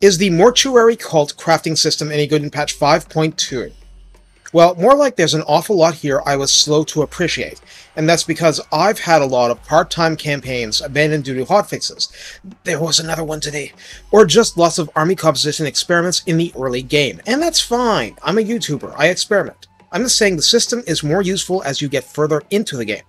Is the Mortuary cult crafting system any good in patch 5.2? Well, more like there's an awful lot here I was slow to appreciate, and that's because I've had a lot of part-time campaigns abandoned due to hotfixes. There was another one today. Or just lots of army composition experiments in the early game, and that's fine. I'm a YouTuber, I experiment. I'm just saying the system is more useful as you get further into the game.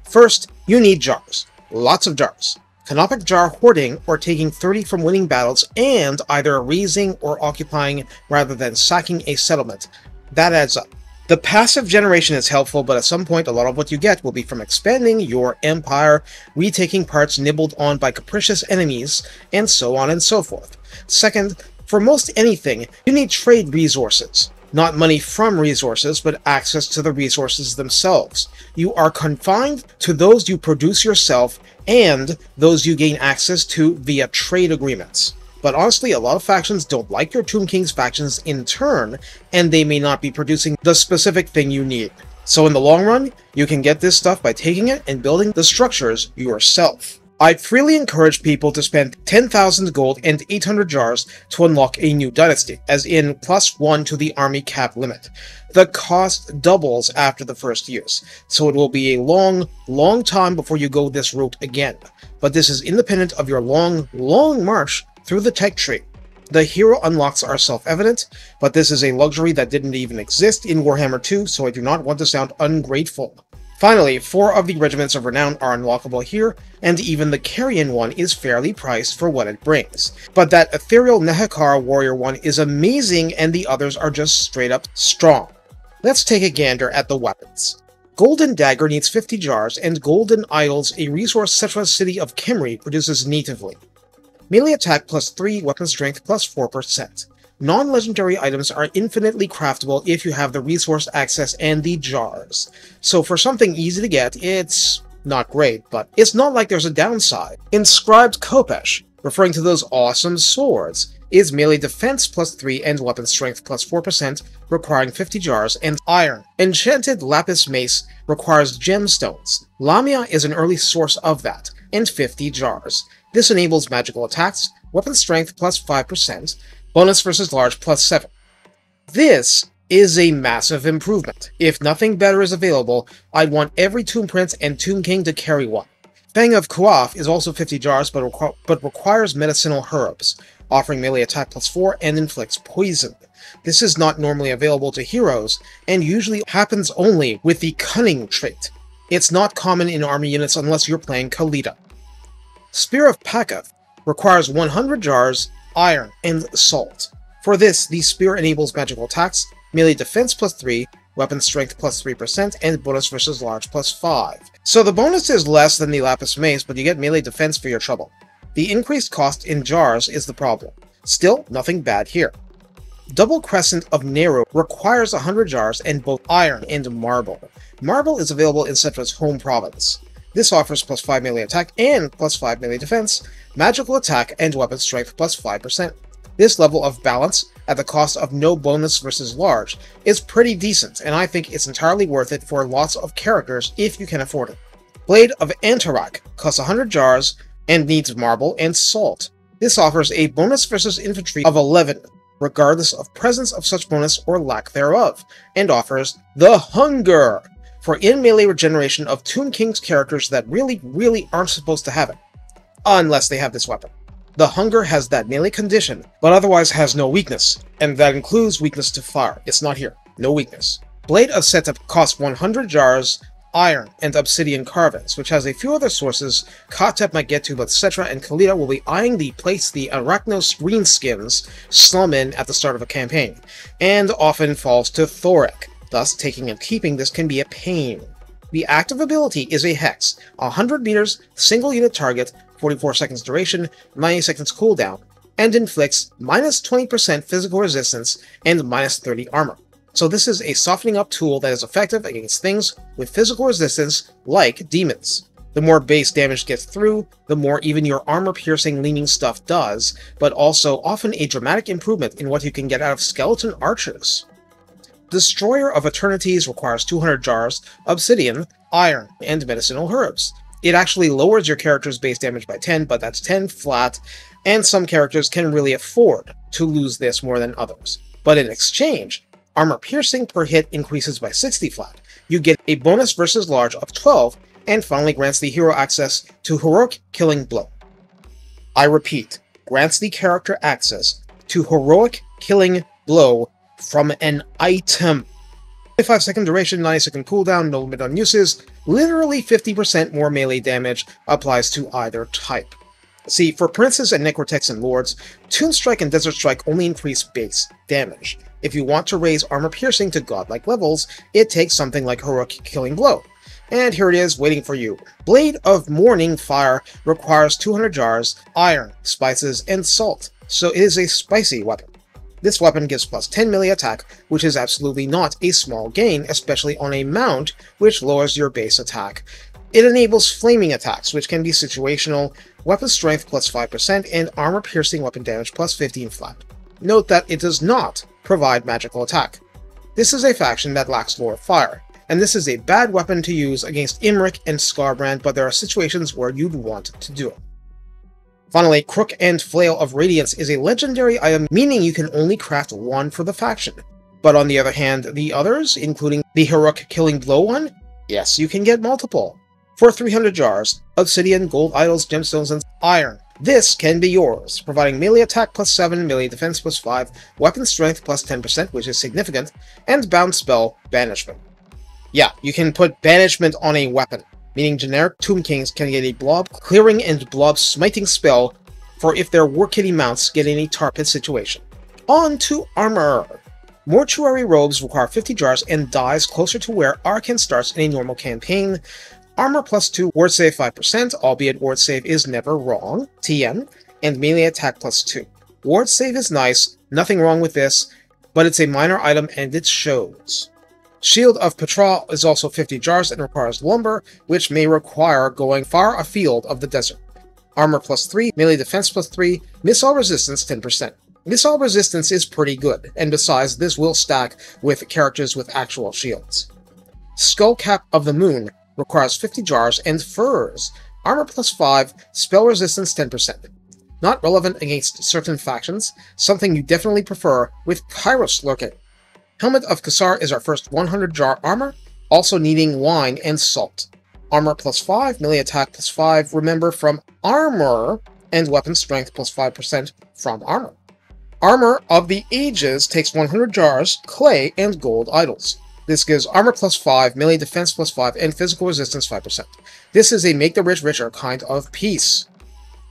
First, you need jars. Lots of jars. Canopic jar hoarding, or taking 30 from winning battles, and either raising or occupying rather than sacking a settlement. That adds up. The passive generation is helpful, but at some point a lot of what you get will be from expanding your empire, retaking parts nibbled on by capricious enemies, and so on and so forth. Second, for most anything, you need trade resources. Not money from resources, but access to the resources themselves. You are confined to those you produce yourself and those you gain access to via trade agreements. But honestly, a lot of factions don't like your Tomb King's factions in turn, and they may not be producing the specific thing you need. So in the long run, you can get this stuff by taking it and building the structures yourself. I'd freely encourage people to spend 10,000 gold and 800 jars to unlock a new dynasty, as in +1 to the army cap limit. The cost doubles after the first use, so it will be a long time before you go this route again. But this is independent of your long march through the tech tree. The hero unlocks are self-evident, but this is a luxury that didn't even exist in Warhammer 2, so I do not want to sound ungrateful. Finally, 4 of the Regiments of Renown are unlockable here, and even the Carrion one is fairly priced for what it brings. But that Ethereal Nehekar Warrior one is amazing, and the others are just straight up strong. Let's take a gander at the weapons. Golden Dagger needs 50 jars, and Golden Idols, a resource Cetra's city of Kimri produces natively. Melee attack +3, weapon strength +4%. Non-legendary items are infinitely craftable if you have the resource access and the jars. So for something easy to get, it's not great, but it's not like there's a downside. Inscribed Khopesh, referring to those awesome swords, is melee defense +3 and weapon strength +4%, requiring 50 jars, and iron. Enchanted Lapis Mace requires gemstones. Lamia is an early source of that, and 50 jars. This enables magical attacks, weapon strength +5%, bonus versus large +7. This is a massive improvement. If nothing better is available, I'd want every Tomb Prince and Tomb King to carry one. Fang of Kuaf is also 50 jars, but requires medicinal herbs, offering melee attack +4 and inflicts poison. This is not normally available to heroes, and usually happens only with the Cunning trait. It's not common in army units unless you're playing Khalida. Spear of Pakath requires 100 jars, iron, and salt. For this, the spear enables magical attacks, melee defense +3, weapon strength +3%, and bonus versus large +5. So the bonus is less than the Lapis Mace, but you get melee defense for your trouble. The increased cost in jars is the problem. Still, nothing bad here. Double Crescent of Nehru requires 100 jars and both iron and marble. Marble is available in Cetra's home province. This offers +5 melee attack and +5 melee defense, magical attack, and weapon strength +5%. This level of balance, at the cost of no bonus versus large, is pretty decent, and I think it's entirely worth it for lots of characters if you can afford it. Blade of Antarak costs 100 jars and needs marble and salt. This offers a bonus versus infantry of 11, regardless of presence of such bonus or lack thereof, and offers the Hunger for in-melee regeneration of Tomb King's characters that really aren't supposed to have it, unless they have this weapon. The Hunger has that melee condition, but otherwise has no weakness, and that includes weakness to fire. It's not here. No weakness. Blade of Setup costs 100 jars, iron, and obsidian carvings, which has a few other sources Katep might get to, but Cetra and Khalida will be eyeing the place the Arachnos greenskins slum in at the start of a campaign, and often falls to Thoric. Thus, taking and keeping this can be a pain. The active ability is a Hex, 100 meters, single unit target, 44 seconds duration, 90 seconds cooldown, and inflicts -20% physical resistance and -30 armor. So this is a softening up tool that is effective against things with physical resistance like demons. The more base damage gets through, the more even your armor-piercing leaning stuff does, but also often a dramatic improvement in what you can get out of skeleton archers. Destroyer of Eternities requires 200 jars, obsidian, iron, and medicinal herbs. It actually lowers your character's base damage by 10, but that's 10 flat, and some characters can really afford to lose this more than others. But in exchange, armor piercing per hit increases by 60 flat. You get a bonus versus large of 12, and finally grants the hero access to heroic killing blow. I repeat, grants the character access to heroic killing blow from an item. 25-second duration, 90-second cooldown, no limit on uses, literally 50% more melee damage applies to either type. See, for Princes and Necrotex and Lords, Tomb Strike and Desert Strike only increase base damage. If you want to raise armor piercing to godlike levels, it takes something like heroic killing blow. And here it is, waiting for you. Blade of Morning Fire requires 200 jars, iron, spices, and salt, so it is a spicy weapon. This weapon gives plus 10 melee attack, which is absolutely not a small gain, especially on a mount, which lowers your base attack. It enables flaming attacks, which can be situational, weapon strength plus 5%, and armor-piercing weapon damage plus 15 flat. Note that it does not provide magical attack. This is a faction that lacks Lore of Fire, and this is a bad weapon to use against Imric and Skarbrand, but there are situations where you'd want to do it. Finally, Crook and Flail of Radiance is a legendary item, meaning you can only craft one for the faction. But on the other hand, the others, including the Heroic Killing Blow one, yes, you can get multiple. For 300 jars, obsidian, gold idols, gemstones, and iron. This can be yours, providing melee attack plus 7, melee defense plus 5, weapon strength plus 10%, which is significant, and bound spell, Banishment. Yeah, you can put Banishment on a weapon, meaning generic Tomb Kings can get a blob clearing and blob smiting spell for if their War Kitty mounts get in a tar pit situation. On to armor. Mortuary robes require 50 jars and dies closer to where Arcan starts in a normal campaign. Armor plus 2, ward save 5%, albeit ward save is never wrong, TM, and melee attack plus 2. Ward save is nice, nothing wrong with this, but it's a minor item and it shows. Shield of Petra is also 50 jars and requires lumber, which may require going far afield of the desert. Armor plus 3, melee defense plus 3, missile resistance 10%. Missile resistance is pretty good, and besides, this will stack with characters with actual shields. Skullcap of the Moon requires 50 jars and furs. Armor plus 5, spell resistance 10%. Not relevant against certain factions, something you definitely prefer with Kairos lurking. Helmet of Kassar is our first 100 jar armor, also needing wine and salt. Armor plus 5, melee attack plus 5, remember from armor, and weapon strength plus 5% from armor. Armor of the Ages takes 100 jars, clay, and gold idols. This gives armor plus 5, melee defense plus 5, and physical resistance 5%. This is a make the rich richer kind of piece.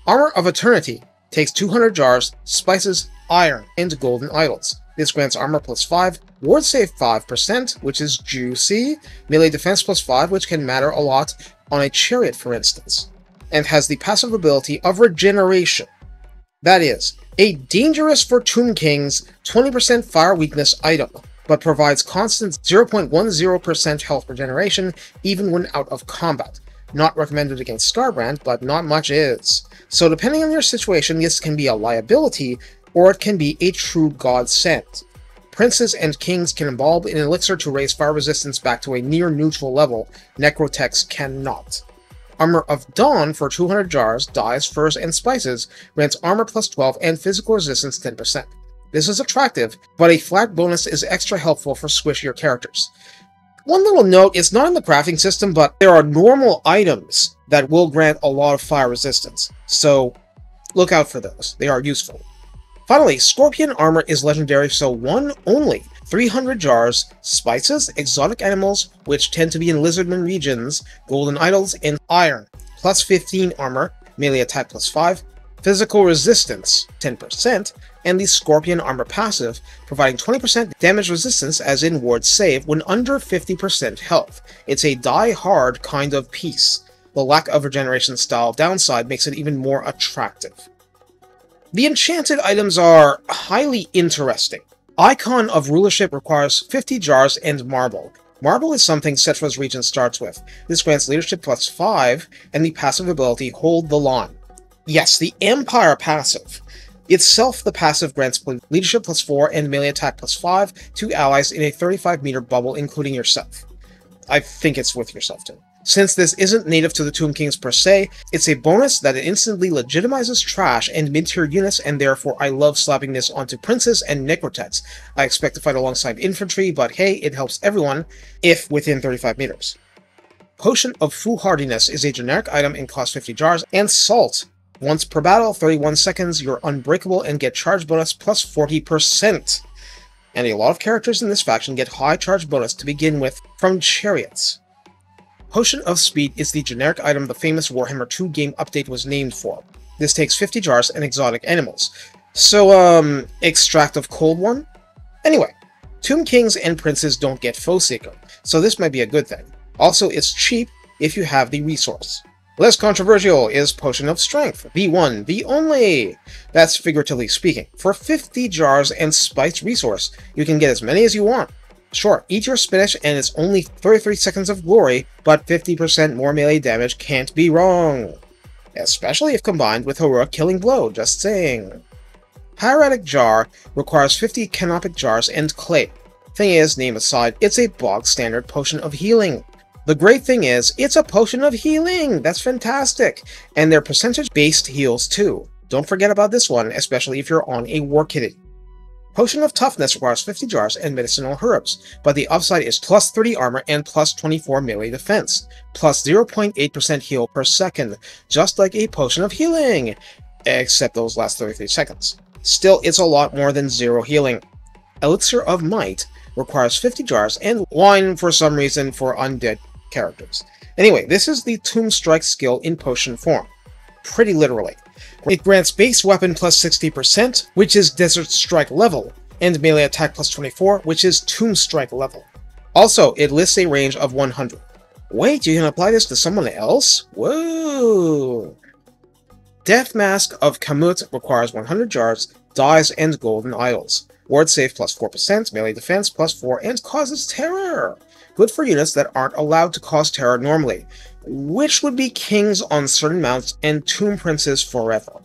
Armor of Eternity takes 200 jars, spices, iron, and golden idols. This grants armor plus 5, ward save 5%, which is juicy, melee defense plus 5, which can matter a lot on a chariot, for instance, and has the passive ability of regeneration. That is, a dangerous for Tomb Kings 20% fire weakness item, but provides constant 0.10% health regeneration even when out of combat. Not recommended against Skarbrand, but not much is. So depending on your situation, this can be a liability, or it can be a true godsend. Princes and Kings can embalm an elixir to raise fire resistance back to a near-neutral level. Necrotex cannot. Armor of Dawn for 200 jars, dyes, furs, and spices grants armor plus 12 and physical resistance 10%. This is attractive, but a flat bonus is extra helpful for squishier characters. One little note, it's not in the crafting system, but there are normal items that will grant a lot of fire resistance, so look out for those. They are useful. Finally, Scorpion armor is legendary, so one only. 300 jars, spices, exotic animals, which tend to be in lizardman regions, golden idols, and iron, plus 15 armor, melee attack plus 5, physical resistance 10%, and the Scorpion armor passive, providing 20% damage resistance as in ward save when under 50% health. It's a die-hard kind of piece. The lack of regeneration style downside makes it even more attractive. The enchanted items are highly interesting. Icon of Rulership requires 50 jars and marble. Marble is something Cetra's region starts with. This grants leadership plus 5 and the passive ability Hold the Line. Yes, the Empire passive. Itself, the passive grants leadership plus 4 and melee attack plus 5 to allies in a 35-meter bubble, including yourself. I think it's with yourself too. Since this isn't native to the Tomb Kings per se, it's a bonus that it instantly legitimizes trash and mid-tier units, and therefore I love slapping this onto princes and necrotechs. I expect to fight alongside infantry, but hey, it helps everyone, if within 35 meters. Potion of Foolhardiness is a generic item and costs 50 jars, and Salt. Once per battle, 31 seconds, you're unbreakable and get charge bonus plus 40%. And a lot of characters in this faction get high charge bonus to begin with from Chariots. Potion of Speed is the generic item the famous Warhammer 2 game update was named for. This takes 50 jars and exotic animals. So, extract of Cold One? Anyway, Tomb Kings and Princes don't get Foe Seeker, so this might be a good thing. Also, it's cheap if you have the resource. Less controversial is Potion of Strength, the one, the only! That's figuratively speaking. For 50 jars and spiced resource, you can get as many as you want. Sure, eat your spinach and it's only 33 seconds of glory, but 50% more melee damage can't be wrong. Especially if combined with Heroic Killing Blow, just saying. Hieratic Jar requires 50 canopic jars and clay. Thing is, name aside, it's a bog standard potion of healing. The great thing is, it's a potion of healing! That's fantastic! And they're percentage-based heals too. Don't forget about this one, especially if you're on a war kitty. Potion of Toughness requires 50 jars and medicinal herbs, but the upside is plus 30 armor and plus 24 melee defense, plus 0.8% heal per second, just like a Potion of Healing, except those last 33 seconds. Still, it's a lot more than 0 healing. Elixir of Might requires 50 jars and wine for some reason for undead characters. Anyway, this is the Tomb Strike skill in potion form. Pretty literally. It grants base weapon plus 60%, which is Desert Strike level, and melee attack plus 24, which is Tomb Strike level. Also, it lists a range of 100. Wait, you can apply this to someone else? Whoa! Death Mask of Kamut requires 100 jars, dies, and golden idols. Ward save plus 4%, melee defense plus 4, and causes terror! Good for units that aren't allowed to cause terror normally, which would be kings on certain mounts and tomb princes forever.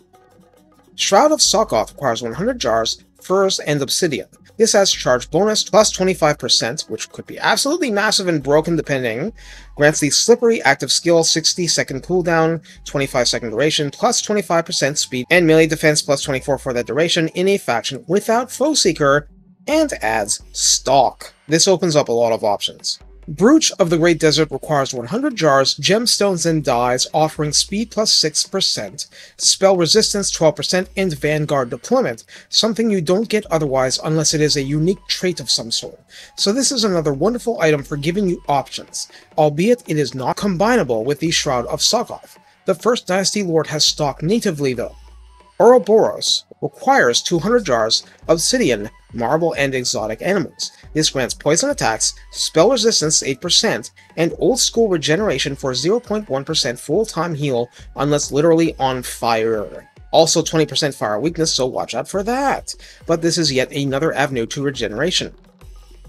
Shroud of Sokoth requires 100 jars, furs, and obsidian. This has charge bonus plus 25%, which could be absolutely massive and broken depending. Grants the Slippery active skill 60-second cooldown, 25-second duration, plus 25% speed, and melee defense plus 24 for that duration in a faction without Foe Seeker, and adds Stalk. This opens up a lot of options. Brooch of the Great Desert requires 100 jars, gemstones, and dies, offering speed plus 6%, spell resistance 12%, and vanguard deployment, something you don't get otherwise unless it is a unique trait of some sort. So this is another wonderful item for giving you options, albeit it is not combinable with the Shroud of Sokoth. The First Dynasty Lord has stock natively though. Ouroboros requires 200 jars, obsidian, marble, and exotic animals. This grants poison attacks, spell resistance 8%, and old school regeneration for 0.1% full-time heal unless literally on fire. Also 20% fire weakness, so watch out for that. But this is yet another avenue to regeneration.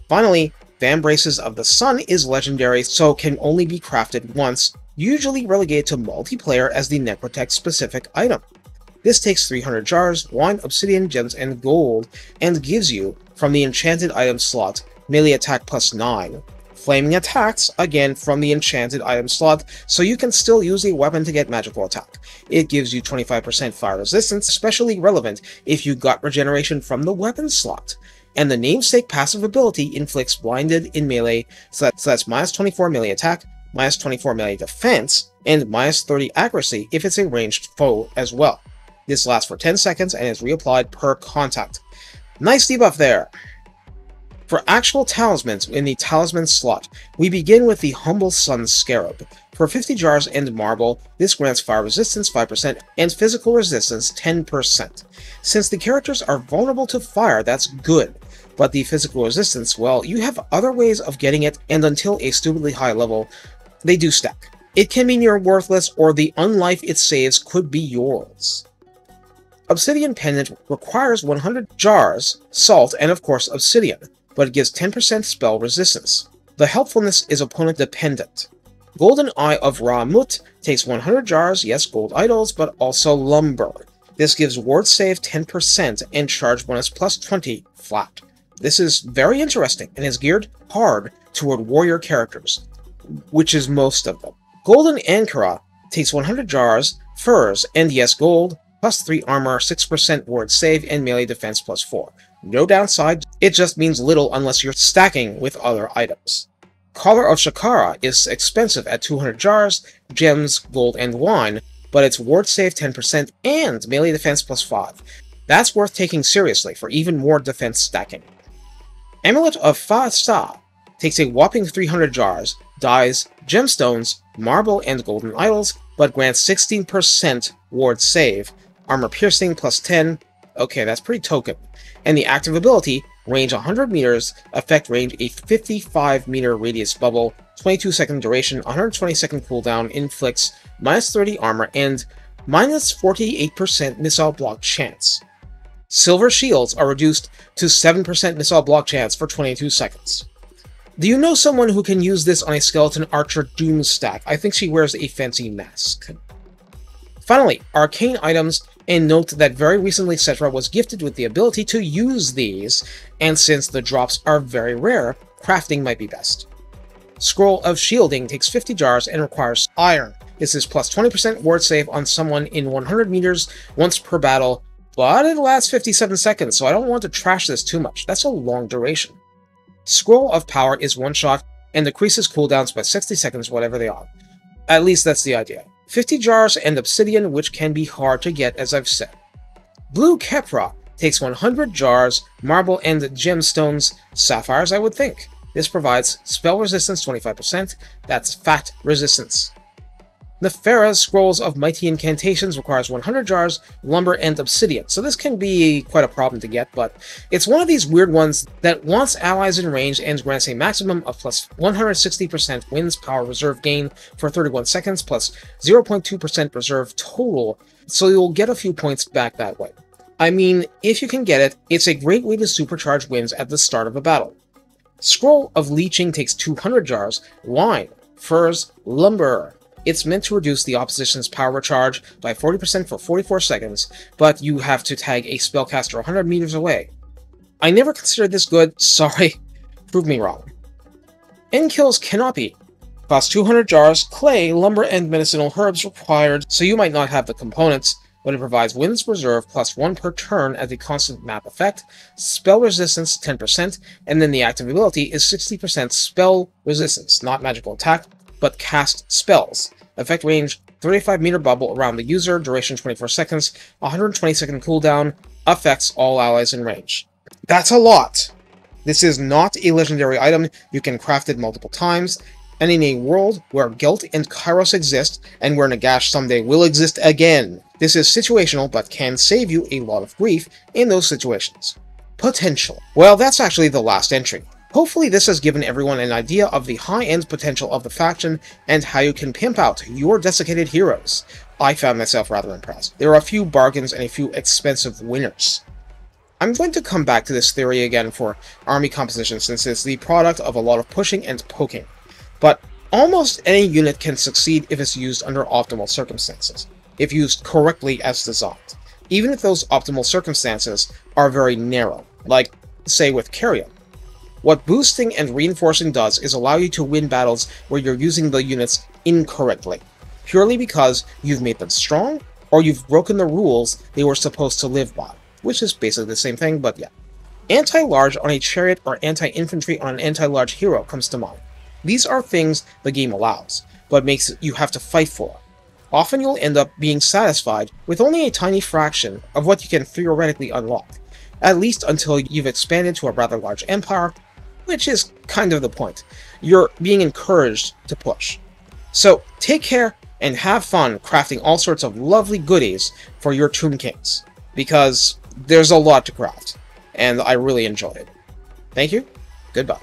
Finally, Vambraces of the Sun is legendary, so can only be crafted once, usually relegated to multiplayer as the Necrotech specific item. This takes 300 jars, wine, obsidian, gems, and gold, and gives you, from the enchanted item slot, melee attack plus 9. Flaming attacks, again from the enchanted item slot, so you can still use a weapon to get magical attack. It gives you 25% fire resistance, especially relevant if you got regeneration from the weapon slot. And the namesake passive ability inflicts blinded in melee, so that's minus 24 melee attack, minus 24 melee defense, and minus 30 accuracy if it's a ranged foe as well. This lasts for 10 seconds and is reapplied per contact. Nice debuff there! For actual talismans in the talisman slot, we begin with the Humble Sun Scarab. For 50 jars and marble, this grants fire resistance 5% and physical resistance 10%. Since the characters are vulnerable to fire, that's good, but the physical resistance, well, you have other ways of getting it, and until a stupidly high level, they do stack. It can be near worthless, or the unlife it saves could be yours. Obsidian Pendant requires 100 jars, salt, and of course obsidian, but it gives 10% spell resistance. The helpfulness is opponent dependent. Golden Eye of Ra-Mut takes 100 jars, yes, gold idols, but also lumber. This gives ward save 10% and charge bonus plus 20 flat. This is very interesting and is geared hard toward warrior characters, which is most of them. Golden Ankara takes 100 jars, furs, and yes, gold, plus 3 armor, 6% ward save, and melee defense plus 4. No downside, it just means little unless you're stacking with other items. Collar of Shakara is expensive at 200 jars, gems, gold, and wine, but it's ward save 10% and melee defense plus 5. That's worth taking seriously for even more defense stacking. Amulet of Fa-Sa takes a whopping 300 jars, dyes, gemstones, marble, and golden idols, but grants 16% ward save, armor piercing plus 10, okay, that's pretty token, and the active ability, range 100 meters, effect range a 55 meter radius bubble, 22 second duration, 120 second cooldown, inflicts minus 30 armor, and minus 48% missile block chance. Silver shields are reduced to 7% missile block chance for 22 seconds. Do you know someone who can use this on a Skeleton Archer Doom stack? I think she wears a fancy mask. Finally, arcane items, and note that very recently Cetra was gifted with the ability to use these, and since the drops are very rare, crafting might be best. Scroll of Shielding takes 50 jars and requires iron. This is plus 20% ward save on someone in 100 meters once per battle, but it lasts 57 seconds, so I don't want to trash this too much. That's a long duration. Scroll of Power is one-shot and decreases cooldowns by 60 seconds, whatever they are. At least that's the idea. 50 jars and obsidian, which can be hard to get, as I've said. Blue Kepra takes 100 jars, marble and gemstones, sapphires I would think. This provides spell resistance 25%, that's fat resistance. Nefera's Scrolls of Mighty Incantations requires 100 jars, lumber, and obsidian, so this can be quite a problem to get, but it's one of these weird ones that wants allies in range and grants a maximum of plus 160% wins power reserve gain for 31 seconds, plus 0.2% reserve total, so you'll get a few points back that way. I mean, if you can get it, it's a great way to supercharge wins at the start of a battle. Scroll of Leeching takes 200 jars, wine, furs, lumber. It's meant to reduce the opposition's power recharge by 40% for 44 seconds, but you have to tag a spellcaster 100 meters away. I never considered this good, sorry, prove me wrong. Enkill's Canopy costs 200 jars, clay, lumber, and medicinal herbs required, so you might not have the components, but it provides Winds Reserve plus 1 per turn as a constant map effect, spell resistance 10%, and then the active ability is 60% spell resistance, not magical attack, but cast spells. Effect range 35 meter bubble around the user, duration 24 seconds, 120 second cooldown, affects all allies in range. That's a lot! This is not a legendary item, you can craft it multiple times, and in a world where Guilt and Kairos exist, and where Nagash someday will exist again, this is situational but can save you a lot of grief in those situations. Potential. Well, that's actually the last entry. Hopefully this has given everyone an idea of the high-end potential of the faction and how you can pimp out your desiccated heroes. I found myself rather impressed. There are a few bargains and a few expensive winners. I'm going to come back to this theory again for army composition since it's the product of a lot of pushing and poking. But almost any unit can succeed if it's used under optimal circumstances, if used correctly as designed, even if those optimal circumstances are very narrow, like, say, with Carrion. What boosting and reinforcing does is allow you to win battles where you're using the units incorrectly, purely because you've made them strong, or you've broken the rules they were supposed to live by, which is basically the same thing, but yeah. Anti-large on a chariot or anti-infantry on an anti-large hero comes to mind. These are things the game allows, but makes you have to fight for. Often you'll end up being satisfied with only a tiny fraction of what you can theoretically unlock, at least until you've expanded to a rather large empire, which is kind of the point. You're being encouraged to push. So take care and have fun crafting all sorts of lovely goodies for your Tomb Kings, because there's a lot to craft, and I really enjoy it. Thank you, goodbye.